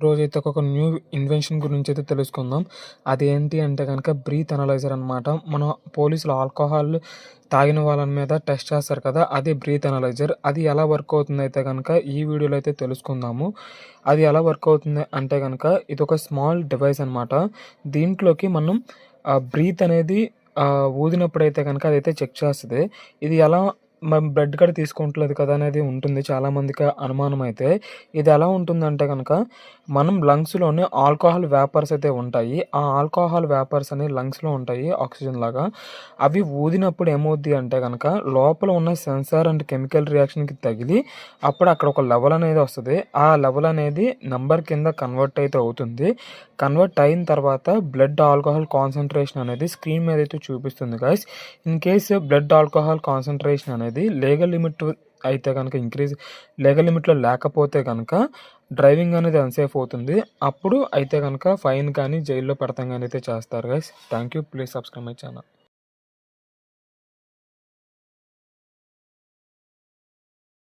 రోజైతే ఒక new invention గురించి అయితే తెలుసుకుందాం. అదేంటి అంటే గనక బ్రీత్ అనలైజర్ అనమాట. మన పోలీసులు ఆల్కహాల్ తాగిన వాళ్ళ మీద టెస్ట్ చేస్తారు కదా! అది బ్రీత్ అనలైజర్. అది ఎలా వర్క్ అవుతుందయితే గనక ఈ వీడియోలో అయితే తెలుసుకుందాము. అది ఎలా వర్క్ అవుతుంది అంటే గనక ఇదొక స్మాల్ డివైస్ అనమాట. దీంట్లోకి మనం బ్రీత్ అనేది ఊదినప్పుడైతే గనక అదైతే చెక్ చేస్తది. ఇది ఎలా మనం బ్లడ్ కూడా తీసుకుంటలేదు కదా అనేది ఉంటుంది చాలామందికి అనుమానం అయితే. ఇది ఎలా ఉంటుందంటే గనక మనం లంగ్స్‌లోనే ఆల్కహాల్ వేపర్స్ అయితే ఉంటాయి. ఆ ఆల్కహాల్ వేపర్స్ అనేవి లంగ్స్‌లో ఉంటాయి ఆక్సిజన్ లాగా. అవి ఊదినప్పుడు ఏమవుద్ది అంటే గనక లోపల ఉన్న సెన్సార్ అండ్ కెమికల్ రియాక్షన్‌కి తగిలి అప్పుడు అక్కడ ఒక లెవెల్ అనేది వస్తది. ఆ లెవెల్ అనేది నంబర్ కింద కన్వర్ట్ అయితే అవుతుంది. కన్వర్ట్ అయిన తర్వాత బ్లడ్ ఆల్కహాల్ కాన్సంట్రేషన్ అనేది స్క్రీన్ మీద అయితే చూపిస్తుంది guys. In case blood alcohol concentration అనేది లీగల్ లిమిట్ అయితే గనక లీగల్ లిమిట్‌లో లేకపోతే గనక డ్రైవింగ్ అనేది అన్‌సేఫ్ అవుతుంది. అప్పుడు అయితే గనక ఫైన్ కానీ, జైల్‌లో పెడతం గాని అయితే చేస్తారు guys. Thank you. Please subscribe my channel.